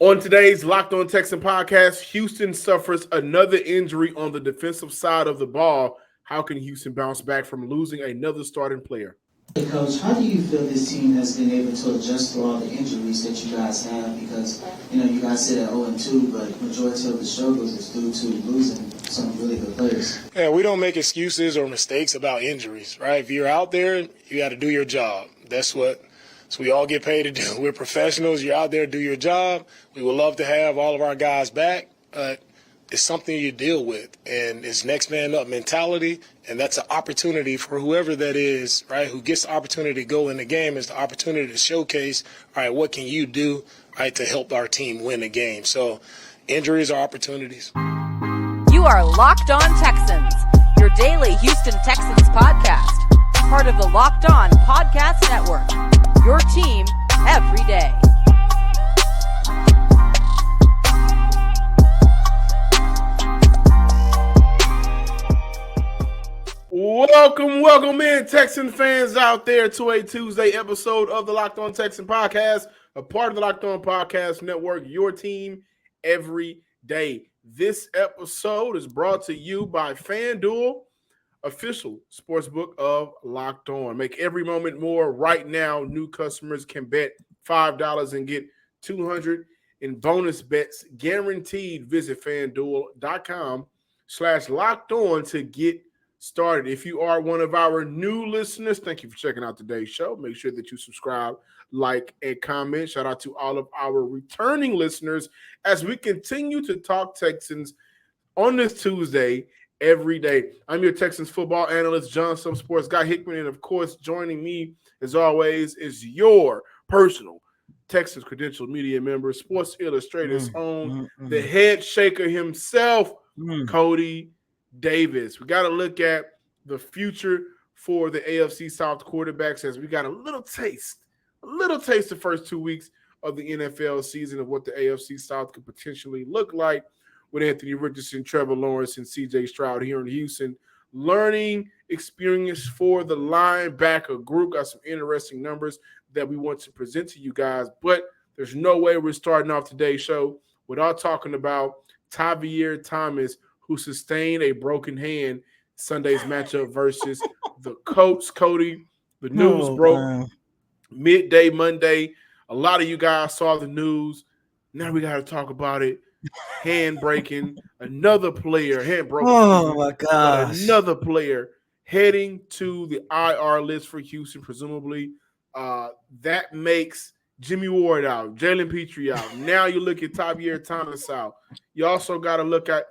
On today's Locked On Texan podcast, Houston suffers another injury on the defensive side of the ball. How can Houston bounce back from losing another starting player? Hey, Coach, how do you feel this team has been able to adjust to all the injuries that you guys have? Because, you guys sit at 0-2, but majority of the struggles is due to losing some really good players. Yeah, we don't make excuses or mistakes about injuries, right? If you're out there, you got to do your job. That's what we all get paid to do. We're professionals. You're out there, do your job. We would love to have all of our guys back, but it's something you deal with, and it's next man up mentality, and that's an opportunity for whoever that is, right, who gets the opportunity to go in the game is the opportunity to showcase, all right, what can you do, right, to help our team win the game. So injuries are opportunities. You are Locked On Texans, your daily Houston Texans podcast, part of the Locked On Podcast Network, your team every day. Welcome in, Texan fans out there to a Tuesday episode of the Locked On Texan podcast, a part of the Locked On Podcast Network, your team every day. This episode is brought to you by FanDuel, official sportsbook of Locked On. Make every moment more. Right now, new customers can bet $5 and get $200 in bonus bets guaranteed. Visit FanDuel.com/LockedOn to get started. If you are one of our new listeners, thank you for checking out today's show. Make sure that you subscribe, like, and comment. Shout out to all of our returning listeners as we continue to talk Texans on this Tuesday every day. I'm your Texans football analyst, John Some Sports Guy Hickman, and of course, joining me as always is your personal Texans credentialed media member, Sports Illustrated's own, the head shaker himself, Cody Davis. We got to look at the future for the AFC South quarterbacks as we got a little taste the first 2 weeks of the NFL season of what the AFC South could potentially look like with Anthony Richardson, Trevor Lawrence, and CJ Stroud here in Houston. Learning experience for the linebacker group. Got some interesting numbers that we want to present to you guys, but there's no way we're starting off today's show without talking about Tavierre Thomas, who sustained a broken hand Sunday's matchup versus the Colts. Cody, the news broke midday Monday. A lot of you guys saw the news. Now we got to talk about it. Hand breaking, another player, hand broken. Oh my gosh. Another player heading to the IR list for Houston, presumably. That makes Jimmy Ward out, Jalen Petrie out. Now you look at Tavierre Thomas out. You also got to look at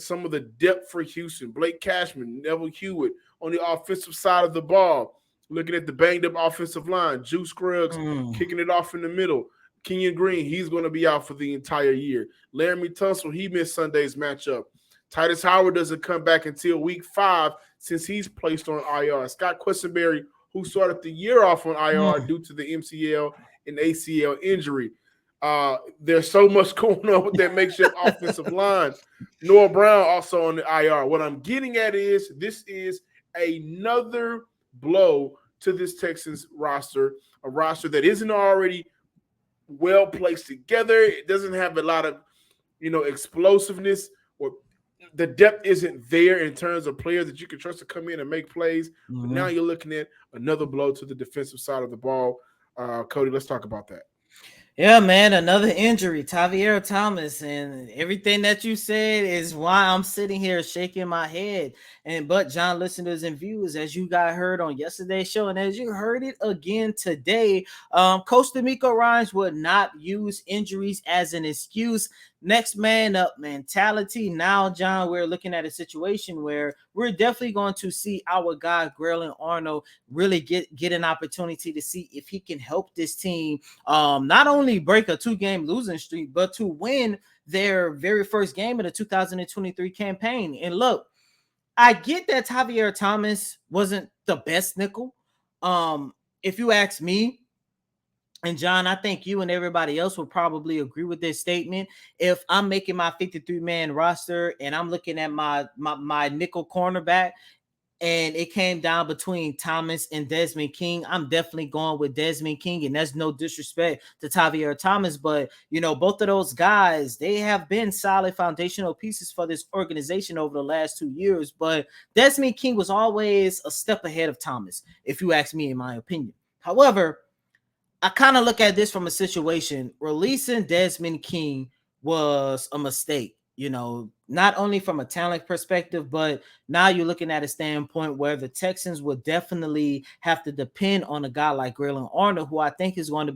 some of the depth for Houston. Blake Cashman, Neville Hewitt on the offensive side of the ball. Looking at the banged-up offensive line. Juice Scruggs kicking it off in the middle. Kenyon Green, he's going to be out for the entire year. Laramie Tunsil, he missed Sunday's matchup. Titus Howard doesn't come back until week 5 since he's placed on IR. Scott Quessenberry, who started the year off on IR due to the MCL and ACL injury. There's so much going on with that makeshift offensive line. Noah Brown also on the IR. What I'm getting at is this is another blow to this Texans roster, a roster that isn't already well placed together. It doesn't have a lot of, explosiveness, or the depth isn't there in terms of players that you can trust to come in and make plays. But now you're looking at another blow to the defensive side of the ball. Cody, let's talk about that. Yeah, man, another injury, Tavierre Thomas, and everything that you said is why I'm sitting here shaking my head. But John, listeners and viewers, as you got heard on yesterday's show, and as you heard it again today, Coach D'Amico Ryans would not use injuries as an excuse. Next man up mentality. Now, John, we're looking at a situation where we're definitely going to see our guy Grayling Arnold really get an opportunity to see if he can help this team not only break a 2-game losing streak, but to win their very first game of the 2023 campaign. And look, I get that Tavierre Thomas wasn't the best nickel. If you ask me, and John, I think you and everybody else will probably agree with this statement. If I'm making my 53-man roster and I'm looking at my nickel cornerback, and it came down between Thomas and Desmond King, I'm definitely going with Desmond King. And that's no disrespect to Tavierre Thomas, but both of those guys, they have been solid foundational pieces for this organization over the last 2 years. But Desmond King was always a step ahead of Thomas, if you ask me, in my opinion. However, I kind of look at this from a situation. Releasing Desmond King was a mistake, not only from a talent perspective, but now you're looking at a standpoint where the Texans would definitely have to depend on a guy like Grayland Arnold, who I think is going to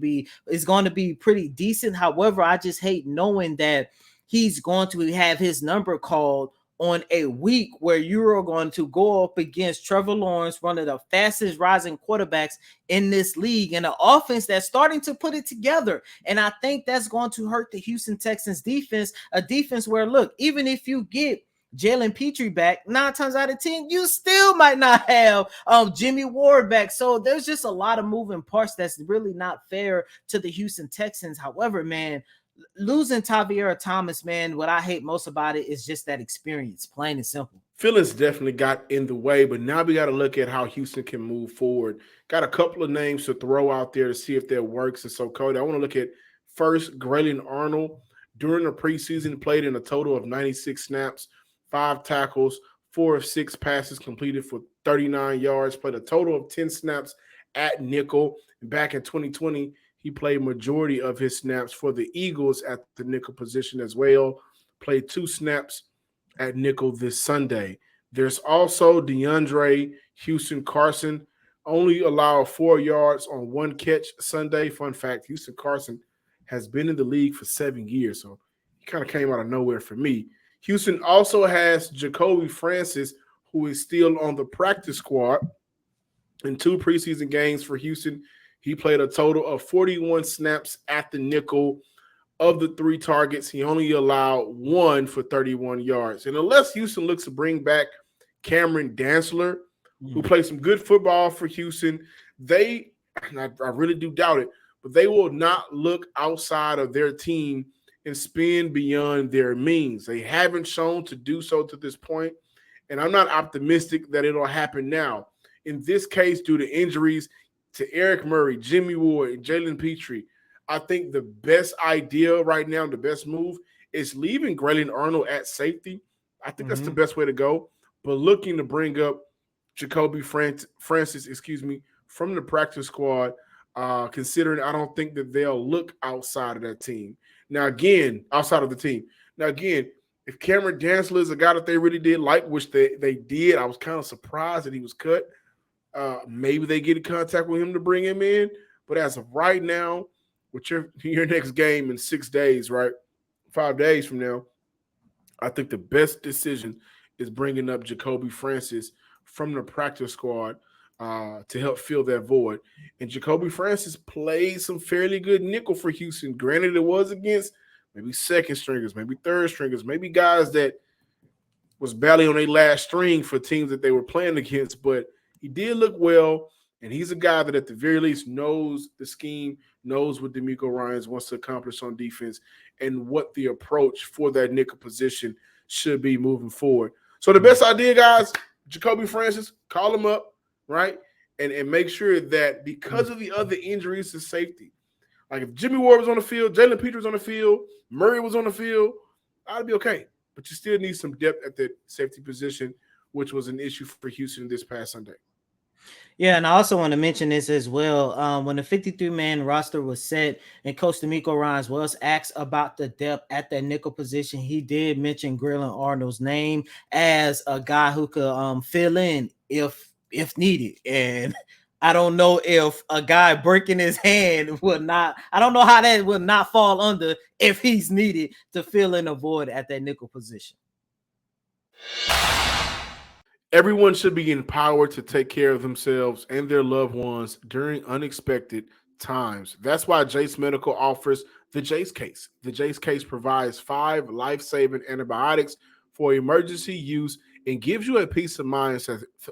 be pretty decent. However, I just hate knowing that he's going to have his number called on a week where you're going to go up against Trevor Lawrence, one of the fastest rising quarterbacks in this league, and an offense that's starting to put it together. And I think that's going to hurt the Houston Texans defense, a defense where, look, even if you get Jalen Petrie back, 9 times out of 10, you still might not have Jimmy Ward back. So there's just a lot of moving parts that's really not fair to the Houston Texans. However, man, losing Tavierre Thomas, man, what I hate most about it is just that experience, plain and simple. Feelings definitely got in the way, but now we got to look at how Houston can move forward. Got a couple of names to throw out there to see if that works. And so, Cody, I want to look at first Grayland Arnold. During the preseason, played in a total of 96 snaps, 5 tackles, 4 of 6 passes completed for 39 yards, played a total of 10 snaps at nickel. And back in 2020, he played majority of his snaps for the Eagles at the nickel position as well. Played 2 snaps at nickel this Sunday. There's also DeAndre Houston Carson, only allowed 4 yards on 1 catch Sunday. Fun fact, Houston Carson has been in the league for 7 years, so he kind of came out of nowhere for me. Houston also has Jacoby Francis, who is still on the practice squad. In 2 preseason games for Houston, he played a total of 41 snaps at the nickel. Of the 3 targets, he only allowed 1 for 31 yards. And unless Houston looks to bring back Cameron Dantzler, who played some good football for Houston, I really do doubt it, but they will not look outside of their team and spend beyond their means. They haven't shown to do so to this point, and I'm not optimistic that it'll happen now. In this case, due to injuries to Eric Murray, Jimmy Ward, and Jalen Petrie, I think the best idea right now, the best move, is leaving Grayland Arnold at safety. I think that's the best way to go. But looking to bring up Jacoby Francis, from the practice squad, considering I don't think that they'll look outside of that team. Now, again, outside of the team. Now, again, if Cameron Dantzler is a guy that they really did like, which they did, I was kind of surprised that he was cut. Maybe they get in contact with him to bring him in. But as of right now, with your next game in 6 days, right, 5 days from now, I think the best decision is bringing up Jacoby Francis from the practice squad to help fill that void. And Jacoby Francis played some fairly good nickel for Houston. Granted, it was against maybe second stringers, maybe third stringers, maybe guys that was barely on their last string for teams that they were playing against, but he did look well. And he's a guy that at the very least knows the scheme, knows what DeMeco Ryans wants to accomplish on defense, and what the approach for that nickel position should be moving forward. So the best idea, guys, Jacoby Francis, call him up, right? And make sure that because of the other injuries to safety, like if Jimmy Ward was on the field, Jalen Petrie was on the field, Murray was on the field, I'd be okay. But you still need some depth at the safety position, which was an issue for Houston this past Sunday. Yeah, and I also want to mention this as well. When the 53-man roster was set and Coach DeMeco Ryans was asked about the depth at that nickel position, he did mention Grayland Arnold's name as a guy who could fill in if needed. And I don't know if a guy breaking his hand would not – I don't know how that would not fall under if he's needed to fill in a void at that nickel position. Everyone should be empowered to take care of themselves and their loved ones during unexpected times. That's why Jace Medical offers the Jace Case. The Jace Case provides 5 life-saving antibiotics for emergency use and gives you a peace of mind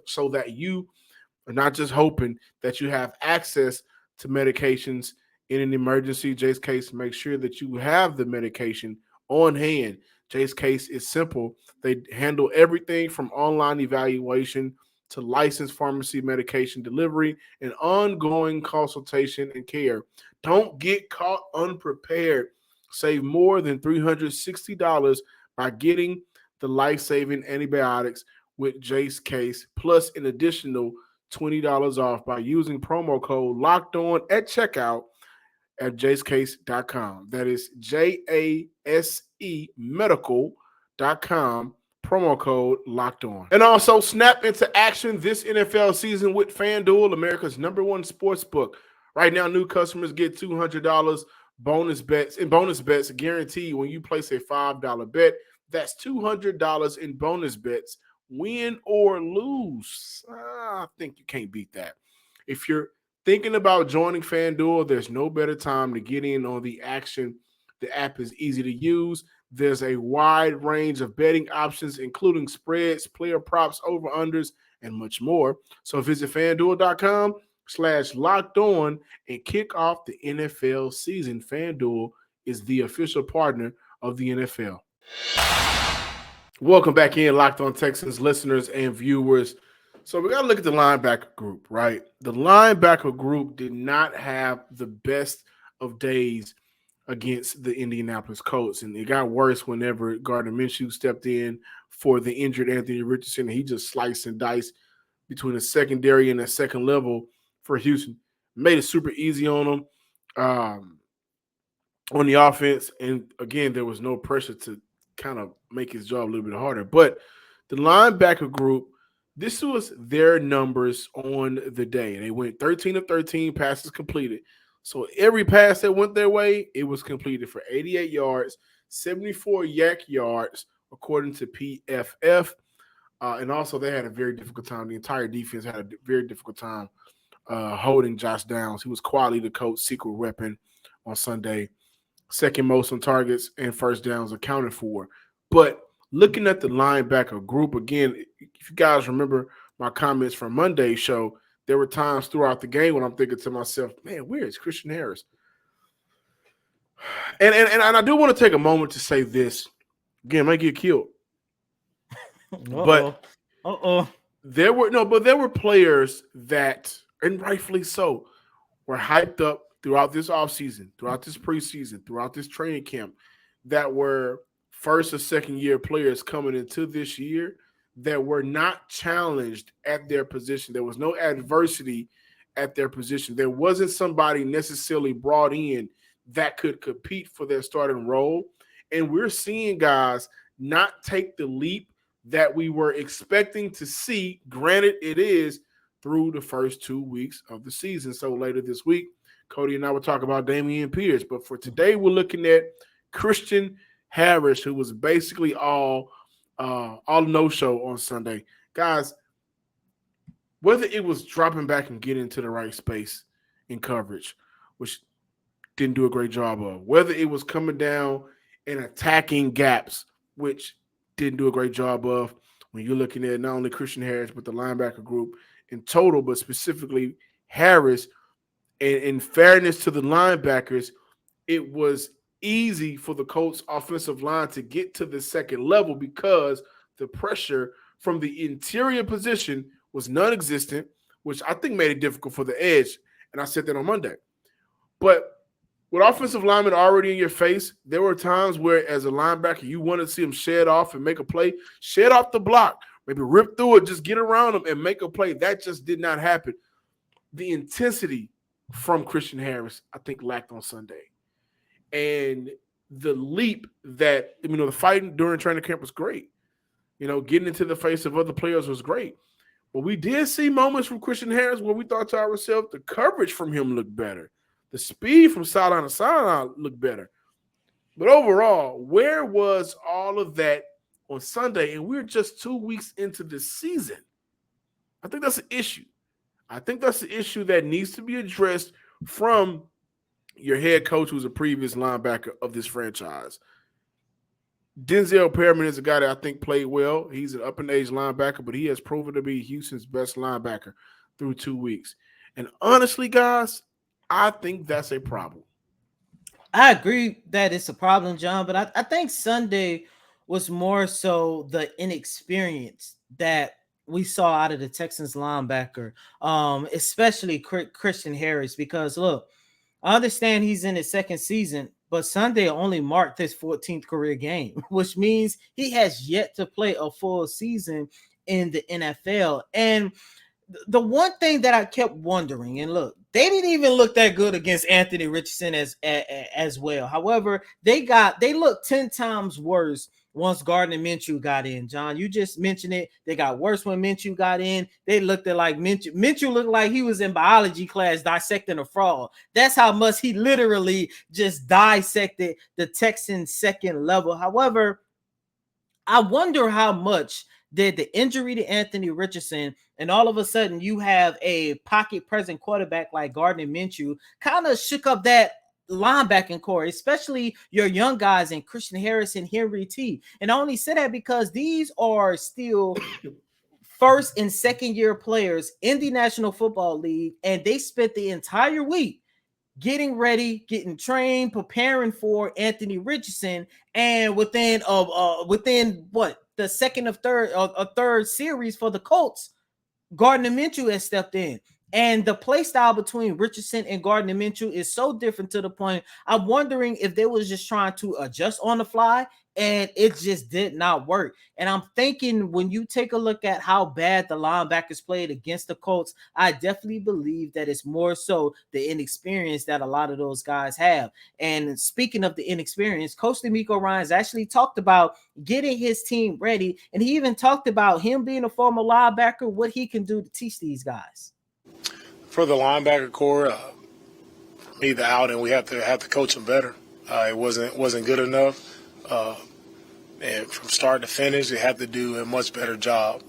so that you are not just hoping that you have access to medications in an emergency. Jace Case makes sure that you have the medication on hand. Jace Case is simple. They handle everything from online evaluation to licensed pharmacy medication delivery and ongoing consultation and care. Don't get caught unprepared. Save more than $360 by getting the life-saving antibiotics with Jace Case, plus an additional $20 off by using promo code Locked On at checkout at jacecase.com. That is JASE medical.com. Promo code Locked On. And also snap into action this NFL season with FanDuel, America's #1 sports book. Right now, new customers get $200 bonus bets guaranteed when you place a $5 bet. That's $200 in bonus bets, win or lose. I think you can't beat that. If you're thinking about joining FanDuel, there's no better time to get in on the action. The app is easy to use. There's a wide range of betting options, including spreads, player props, over-unders, and much more. So visit FanDuel.com/locked-on and kick off the NFL season. FanDuel is the official partner of the NFL. Welcome back in, Locked On Texans listeners and viewers. So we got to look at the linebacker group, right? The linebacker group did not have the best of days against the Indianapolis Colts, and it got worse whenever Gardner Minshew stepped in for the injured Anthony Richardson, and he just sliced and diced between the secondary and the second level for Houston. Made it super easy on them on the offense, and again, there was no pressure to kind of make his job a little bit harder. But the linebacker group, this was their numbers on the day. They went 13 of 13 passes completed. So every pass that went their way, it was completed for 88 yards, 74 yak yards, according to PFF. And also they had a very difficult time. The entire defense had a very difficult time holding Josh Downs. He was quietly the coach's secret weapon on Sunday. Second most on targets and first downs accounted for. But looking at the linebacker group, again, if you guys remember my comments from Monday's show, there were times throughout the game when I'm thinking to myself, man, where is Christian Harris? And I do want to take a moment to say this. Again, I might get killed. But there were players that, and rightfully so, were hyped up throughout this offseason, throughout this preseason, throughout this training camp, that were first or second year players coming into this year that were not challenged at their position. There was no adversity at their position. There wasn't somebody necessarily brought in that could compete for their starting role. And we're seeing guys not take the leap that we were expecting to see. Granted, it is through the first 2 weeks of the season. So later this week, Cody and I will talk about Dameon Pierce. But for today, we're looking at Christian Harris, who was basically all no-show on Sunday. Guys, whether it was dropping back and getting into the right space in coverage, which didn't do a great job of, whether it was coming down and attacking gaps, which didn't do a great job of, when you're looking at not only Christian Harris, but the linebacker group in total, but specifically Harris, and in fairness to the linebackers, it was easy for the Colts offensive line to get to the second level because the pressure from the interior position was non-existent, which I think made it difficult for the edge. And I said that on Monday. But with offensive linemen already in your face, there were times where as a linebacker, you wanted to see him shed off and make a play, shed off the block, maybe rip through it, just get around him and make a play. That just did not happen. The intensity from Christian Harris, I think, lacked on Sunday. And the leap that, the fighting during training camp was great. Getting into the face of other players was great. But we did see moments from Christian Harris where we thought to ourselves, the coverage from him looked better. The speed from sideline to sideline looked better. But overall, where was all of that on Sunday? And we're just 2 weeks into the season. I think that's an issue. I think that's the issue that needs to be addressed from your head coach, who's a previous linebacker of this franchise. Denzel Perriman is a guy that I think played well. He's an up-in-age linebacker, but he has proven to be Houston's best linebacker through 2 weeks. And honestly, guys, I think that's a problem. I agree that it's a problem, John, but I think Sunday was more so the inexperience that we saw out of the Texans linebacker, especially Christian Harris, because look, I understand he's in his second season, but Sunday only marked his 14th career game, which means he has yet to play a full season in the NFL. And the one thing that I kept wondering, and look, they didn't even look that good against Anthony Richardson as well. However, they looked 10 times worse once Gardner Minshew got in. John, you just mentioned it. They got worse when Minshew got in. They looked at like Minshew looked like he was in biology class dissecting a frog. That's how much he literally just dissected the Texans' second level. However, I wonder how much did the injury to Anthony Richardson, and all of a sudden you have a pocket present quarterback like Gardner Minshew, kind of shook up that linebacking core, especially your young guys in Christian Harris and Henry T. And I only say that because these are still first and second year players in the National Football League, and they spent the entire week getting ready, getting trained, preparing for Anthony Richardson. And within what, the second of third series for the Colts, Gardner Minshew has stepped in. And the play style between Richardson and Gardner Minshew is so different to the point I'm wondering if they was just trying to adjust on the fly, and it just did not work. And I'm thinking when you take a look at how bad the linebackers played against the Colts, I definitely believe that it's more so the inexperience that a lot of those guys have. And speaking of the inexperience, Coach DeMeco Ryans actually talked about getting his team ready, and he even talked about him being a former linebacker, what he can do to teach these guys. For the linebacker core, for me, the outing, we have to coach them better. It wasn't good enough. And from start to finish, they have to do a much better job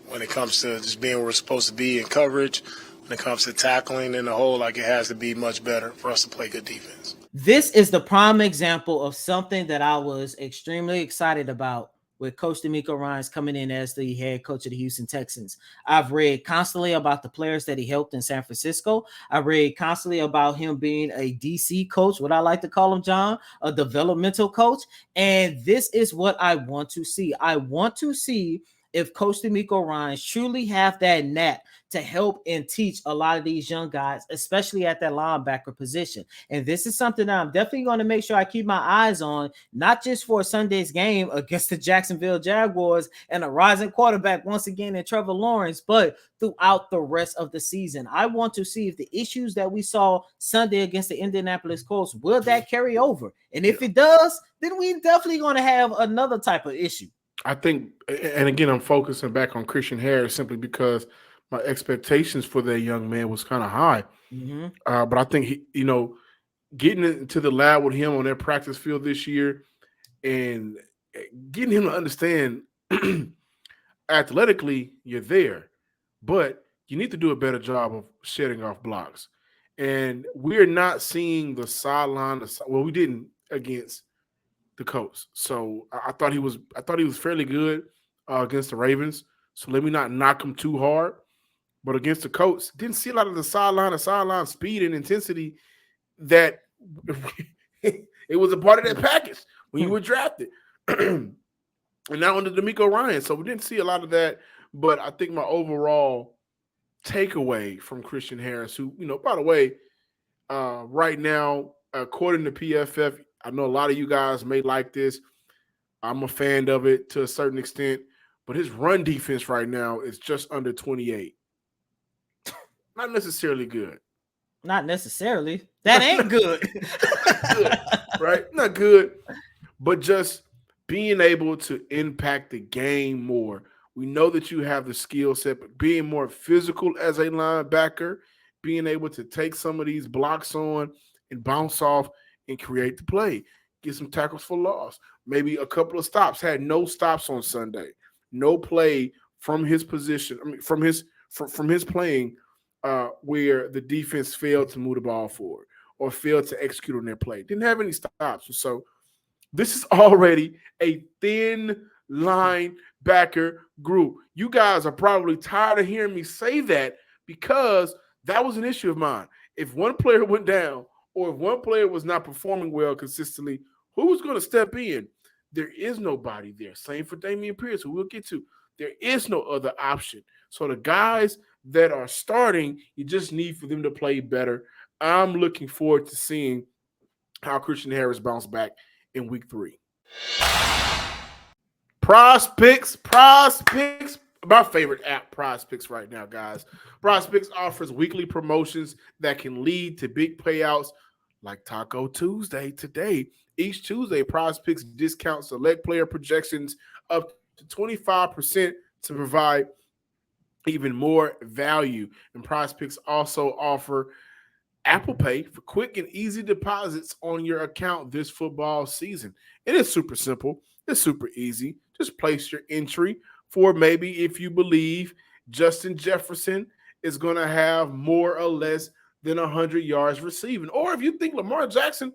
when it comes to just being where we're supposed to be in coverage. When it comes to tackling in the hole, like it has to be much better for us to play good defense. This is the prime example of something that I was extremely excited about with Coach DeMeco Ryans coming in as the head coach of the Houston Texans. I've read constantly about the players that he helped in San Francisco. I read constantly about him being a DC coach, what I like to call him, John, a developmental coach. And this is what I want to see. I want to see if Coach DeMeco Ryans truly have that knack to help and teach a lot of these young guys, especially at that linebacker position. And this is something that I'm definitely going to make sure I keep my eyes on, not just for Sunday's game against the Jacksonville Jaguars and a rising quarterback once again in Trevor Lawrence, but throughout the rest of the season. I want to see if the issues that we saw Sunday against the Indianapolis Colts, will that carry over? And if it does, then we definitely going to have another type of issue. I think, and again, I'm focusing back on Christian Harris simply because my expectations for that young man was kind of high. Mm-hmm. But I think, getting into the lab with him on that practice field this year and getting him to understand athletically, you're there, but you need to do a better job of shedding off blocks. And we're not seeing the sideline. Well, we didn't against the Colts. So I thought he was fairly good against the Ravens. So let me not knock him too hard. But against the Colts, didn't see a lot of the sideline speed and intensity that it was a part of that package when you were drafted. And now under DeMeco Ryans. So we didn't see a lot of that. But I think my overall takeaway from Christian Harris, who, by the way, right now, according to PFF, I know a lot of you guys may like this. I'm a fan of it to a certain extent, but his run defense right now is just under 28. Not necessarily good. Not necessarily. That ain't good. Good, right? Not good, but just being able to impact the game more. We know that you have the skill set, but being more physical as a linebacker, being able to take some of these blocks on and bounce off and create the play, get some tackles for loss, maybe a couple of stops. Had no stops on Sunday, no play from his position. I mean, from his playing where the defense failed to move the ball forward or failed to execute on their play. Didn't have any stops. So this is already a thin linebacker group. You guys are probably tired of hearing me say that because that was an issue of mine. If one player went down, or if one player was not performing well consistently, who's going to step in? There is nobody there. Same for Dameon Pierce, who we'll get to. There is no other option. So the guys that are starting, you just need for them to play better. I'm looking forward to seeing how Christian Harris bounced back in week 3. Prize Picks. My favorite app, Prize Picks, right now, guys. Prize Picks offers weekly promotions that can lead to big payouts like Taco Tuesday today. Each Tuesday, Prize Picks discounts select player projections up to 25% to provide even more value. And Prize Picks also offer Apple Pay for quick and easy deposits on your account this football season. It is super simple. It's super easy. Just place your entry for maybe if you believe Justin Jefferson is going to have more or less than 100 yards receiving. Or if you think Lamar Jackson,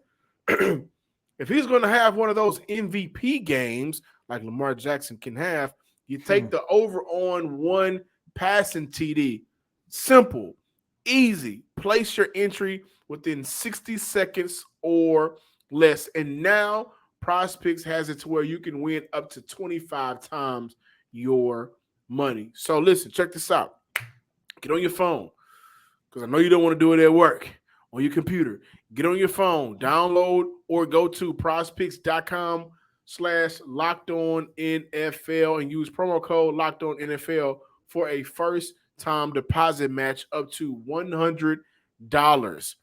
if he's going to have one of those MVP games like Lamar Jackson can have, you take the over on one passing TD. Simple, easy. Place your entry within 60 seconds or less. And now Prize Picks has it to where you can win up to 25 times your money. So listen, check this out. Get on your phone, because I know you don't want to do it at work, on your computer. Get on your phone, download or go to prizepicks.com/LockedOnNFL and use promo code LockedOnNFL for a first-time deposit match up to $100.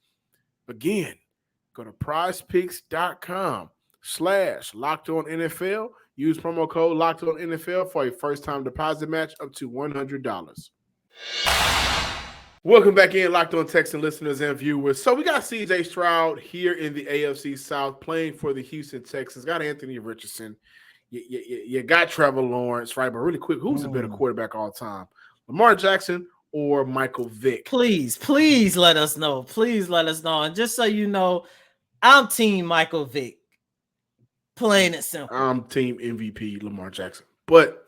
Again, go to prizepicks.com/LockedOnNFL. Use promo code LockedOnNFL for a first-time deposit match up to $100. Welcome back in, Locked On Texans listeners and viewers. So we got C.J. Stroud here in the AFC South playing for the Houston Texans. Got Anthony Richardson. You got Trevor Lawrence, right? But really quick, who's a better quarterback all time? Lamar Jackson or Michael Vick? Please let us know. Please let us know. And just so you know, I'm team Michael Vick. Plain and simple. I'm team MVP Lamar Jackson. But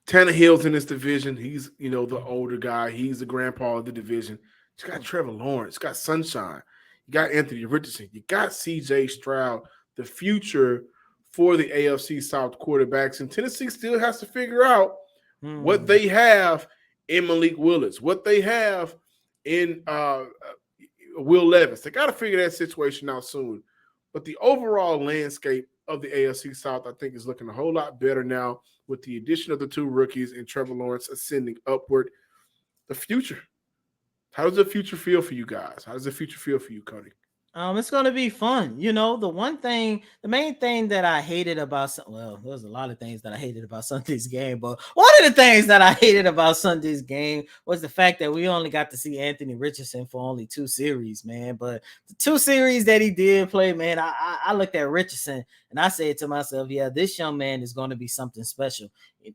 Tannehill's in this division. He's, the older guy. He's the grandpa of the division. You got Trevor Lawrence. You got Sunshine. You got Anthony Richardson. You got C.J. Stroud, the future for the AFC South quarterbacks. And Tennessee still has to figure out what they have in Malik Willis, what they have in Will Levis. They got to figure that situation out soon. But the overall landscape of the AFC South, I think, is looking a whole lot better now with the addition of the 2 rookies and Trevor Lawrence ascending upward. The future. How does the future feel for you guys? How does the future feel for you, Cody? It's going to be fun. The main thing that I hated about, there's a lot of things that I hated about Sunday's game, but one of the things that I hated about Sunday's game was the fact that we only got to see Anthony Richardson for only 2 series, man. But the 2 series that he did play, man, I looked at Richardson and I said to myself, yeah, this young man is going to be something special.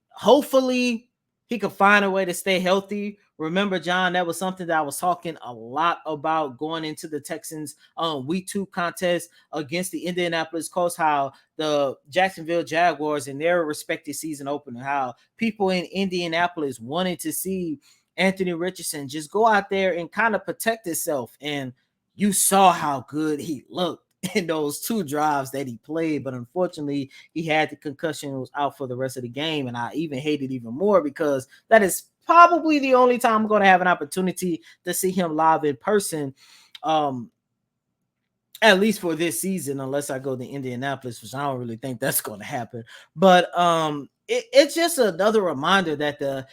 Hopefully he could find a way to stay healthy. Remember, John, that was something that I was talking a lot about going into the Texans week 2 contest against the Indianapolis Colts, how the Jacksonville Jaguars in their respective season opener, how people in Indianapolis wanted to see Anthony Richardson just go out there and kind of protect himself. And you saw how good he looked in those 2 drives that he played, but unfortunately he had the concussion and was out for the rest of the game. And I even hate it even more because that is probably the only time I'm going to have an opportunity to see him live in person, at least for this season, unless I go to Indianapolis, which I don't really think that's going to happen. But it's just another reminder that the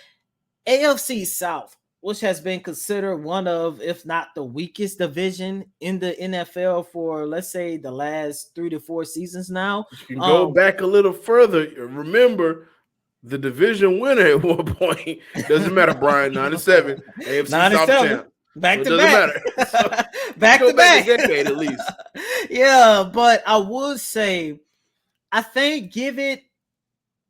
AFC South, which has been considered one of, if not the weakest division in the NFL for, let's say, the last 3 to 4 seasons now. You can go back a little further. Remember, the division winner at one point, doesn't matter, Brian, 97, AFC South champ. Back so to back. So, back to back. A decade at least. Yeah, but I would say, I think give it,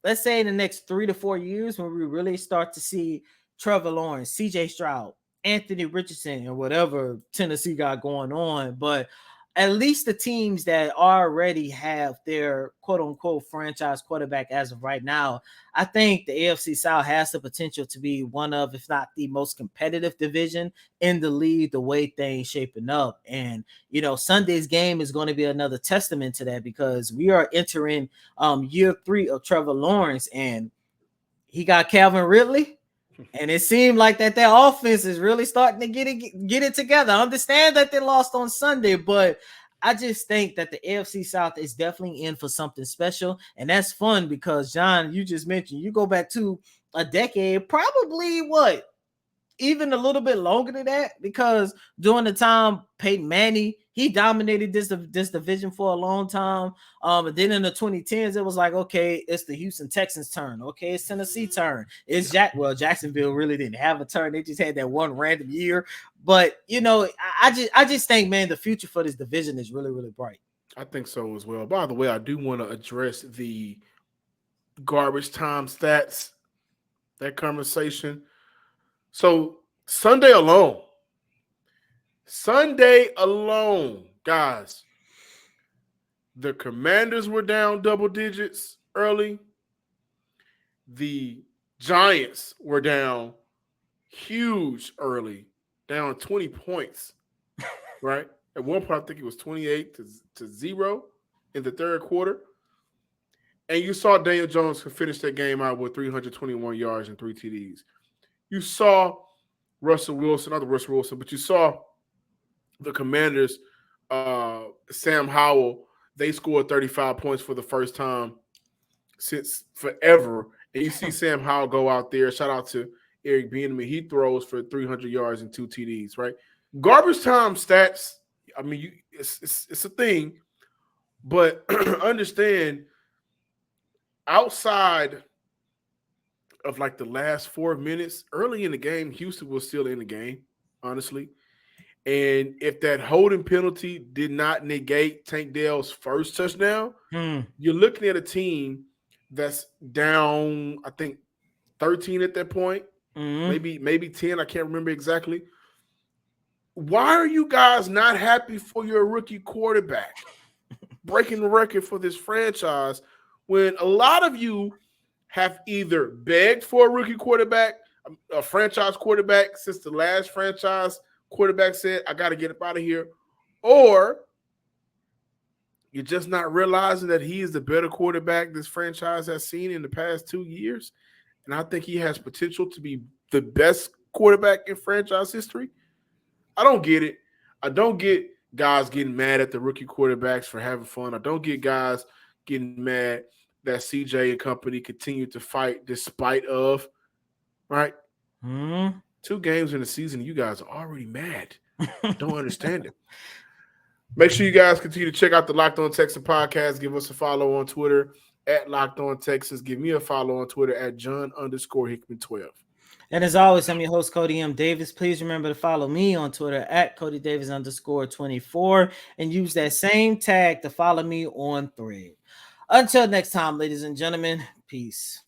let's say in the next 3 to 4 years when we really start to see Trevor Lawrence, C.J. Stroud, Anthony Richardson, and whatever Tennessee got going on. But at least the teams that already have their quote-unquote franchise quarterback as of right now, I think the AFC South has the potential to be one of, if not the most competitive division in the league, the way things shaping up. And, Sunday's game is going to be another testament to that because we are entering year 3 of Trevor Lawrence. And he got Calvin Ridley, and it seemed like that offense is really starting to get it together. I understand that they lost on Sunday, but I just think that the AFC South is definitely in for something special, and that's fun because, John, you just mentioned you go back to a decade, probably what? Even a little bit longer than that, because during the time Peyton Manning, he dominated this division for a long time. And then in the 2010s, it was like, okay, it's the Houston Texans' turn. Okay, it's Tennessee turn. It's Jacksonville really didn't have a turn. They just had that one random year. But I just think, man, the future for this division is really, really bright. I think so as well. By the way, I do want to address the garbage time stats, that conversation. So Sunday alone, guys, the Commanders were down double digits early. The Giants were down huge early, down 20 points, right? At one point, I think it was 28-0 in the third quarter. And you saw Daniel Jones finish that game out with 321 yards and 3 TDs. You saw Russell Wilson, not the Russell Wilson, but you saw the Commanders, Sam Howell, they scored 35 points for the first time since forever. And you see Sam Howell go out there. Shout out to Eric Bieniemy. He throws for 300 yards and 2 TDs, right? Garbage time stats, I mean, it's a thing. But understand, outside of like the last 4 minutes, early in the game, Houston was still in the game, honestly. And if that holding penalty did not negate Tank Dell's first touchdown, you're looking at a team that's down, I think, 13 at that point, maybe 10. I can't remember exactly. Why are you guys not happy for your rookie quarterback breaking the record for this franchise when a lot of you have either begged for a rookie quarterback, a franchise quarterback, since the last franchise quarterback said, I got to get up out of here, or you're just not realizing that he is the better quarterback this franchise has seen in the past 2 years? And I think he has potential to be the best quarterback in franchise history. I don't get it. I don't get guys getting mad at the rookie quarterbacks for having fun. I don't get guys getting mad that CJ and company continue to fight despite of, right? 2 games in the season, you guys are already mad. Don't understand it. Make sure you guys continue to check out the Locked On Texans podcast. Give us a follow on Twitter at Locked On Texans. Give me a follow on Twitter at John_Hickman12. And as always, I'm your host, Cody M. Davis. Please remember to follow me on Twitter at CodyDavis_24 and use that same tag to follow me on Thread. Until next time, ladies and gentlemen, peace.